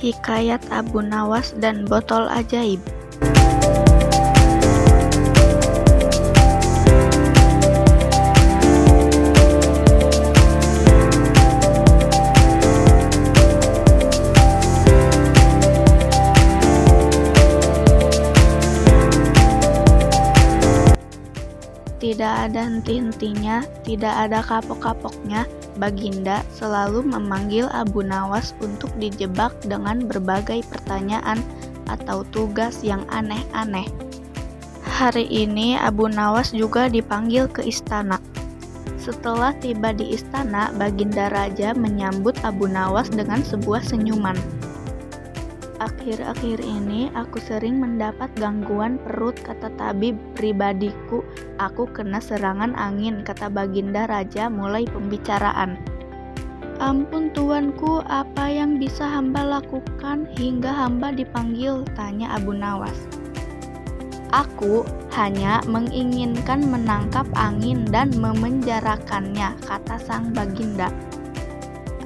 Hikayat Abu Nawas dan Botol Ajaib. Tidak ada henti-hentinya, tidak ada kapok-kapoknya, Baginda selalu memanggil Abu Nawas untuk dijebak dengan berbagai pertanyaan atau tugas yang aneh-aneh. Hari ini Abu Nawas juga dipanggil ke istana. Setelah tiba di istana, Baginda Raja menyambut Abu Nawas dengan sebuah senyuman. Akhir-akhir ini aku sering mendapat gangguan perut, kata tabib pribadiku. Aku kena serangan angin, kata Baginda Raja mulai pembicaraan. Ampun tuanku, apa yang bisa hamba lakukan hingga hamba dipanggil, tanya Abu Nawas. Aku hanya menginginkan menangkap angin dan memenjarakannya, kata sang Baginda.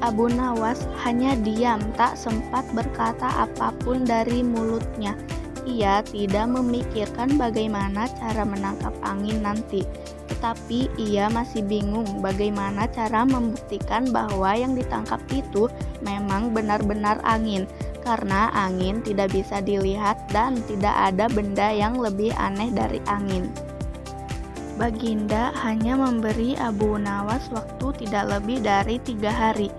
Abu Nawas hanya diam, tak sempat berkata apapun dari mulutnya. Ia tidak memikirkan bagaimana cara menangkap angin nanti, tetapi ia masih bingung bagaimana cara membuktikan bahwa yang ditangkap itu memang benar-benar angin, karena angin tidak bisa dilihat dan tidak ada benda yang lebih aneh dari angin. Baginda hanya memberi Abu Nawas waktu tidak lebih dari 3 hari.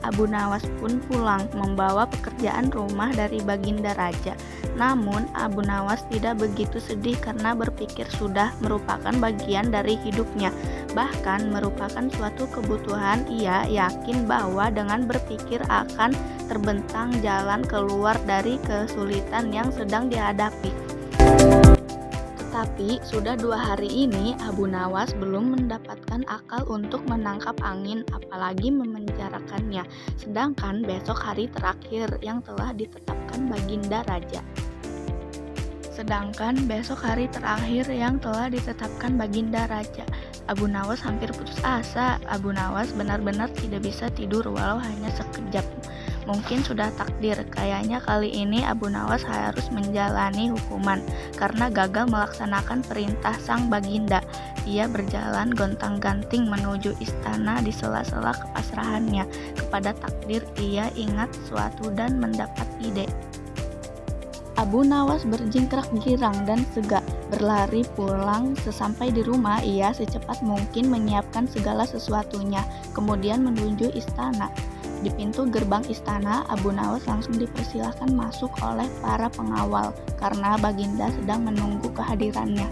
Abu Nawas pun pulang membawa pekerjaan rumah dari Baginda Raja. Namun Abu Nawas tidak begitu sedih karena berpikir sudah merupakan bagian dari hidupnya. Bahkan merupakan suatu kebutuhan. Ia yakin bahwa dengan berpikir akan terbentang jalan keluar dari kesulitan yang sedang dihadapi. Tapi sudah 2 hari ini Abu Nawas belum mendapatkan akal untuk menangkap angin, apalagi memenjarakannya. Sedangkan besok hari terakhir yang telah ditetapkan Baginda Raja. Abu Nawas hampir putus asa. Abu Nawas benar-benar tidak bisa tidur walau hanya sekejap. Mungkin sudah takdir, kayaknya kali ini Abu Nawas harus menjalani hukuman karena gagal melaksanakan perintah sang Baginda. Ia berjalan gontang-ganting menuju istana di sela-sela kepasrahannya kepada takdir. Ia ingat sesuatu dan mendapat ide. Abu Nawas berjingkrak-girang dan segak berlari pulang. Sesampai di rumah, ia secepat mungkin menyiapkan segala sesuatunya, kemudian menuju istana. Di pintu gerbang istana, Abu Nawas langsung dipersilahkan masuk oleh para pengawal karena Baginda sedang menunggu kehadirannya.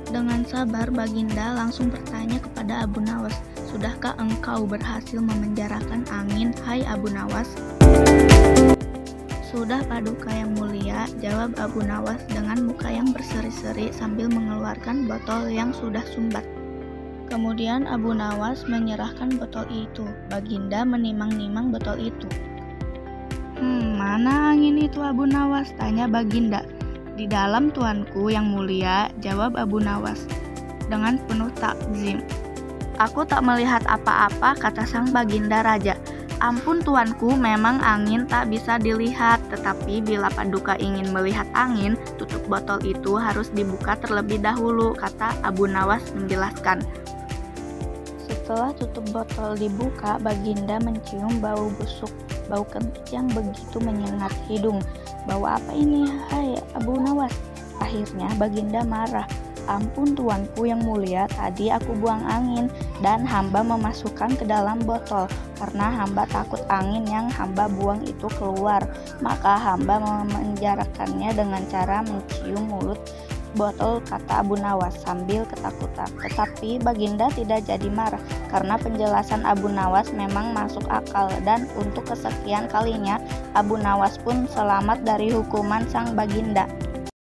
Dengan sabar, Baginda langsung bertanya kepada Abu Nawas, "Sudahkah engkau berhasil memenjarakan angin, hai Abu Nawas?" "Sudah, Paduka yang mulia," jawab Abu Nawas dengan muka yang berseri-seri sambil mengeluarkan botol yang sudah sumbat. Kemudian Abu Nawas menyerahkan botol itu. Baginda menimang-nimang botol itu. Mana angin itu Abu Nawas?" tanya Baginda. "Di dalam tuanku yang mulia," jawab Abu Nawas dengan penuh takzim. "Aku tak melihat apa-apa," kata sang Baginda Raja. "Ampun tuanku, memang angin tak bisa dilihat, tetapi bila Paduka ingin melihat angin, tutup botol itu harus dibuka terlebih dahulu," kata Abu Nawas menjelaskan. Setelah tutup botol dibuka, Baginda mencium bau busuk, bau kentut yang begitu menyengat hidung. "Bau apa ini, hai Abu Nawas?" Akhirnya Baginda marah. "Ampun tuanku yang mulia, tadi aku buang angin dan hamba memasukkan ke dalam botol. Karena hamba takut angin yang hamba buang itu keluar, maka hamba memenjarakannya dengan cara mencium mulut botol," kata Abu Nawas sambil ketakutan. Tetapi Baginda tidak jadi marah karena penjelasan Abu Nawas memang masuk akal, dan untuk kesekian kalinya Abu Nawas pun selamat dari hukuman sang Baginda.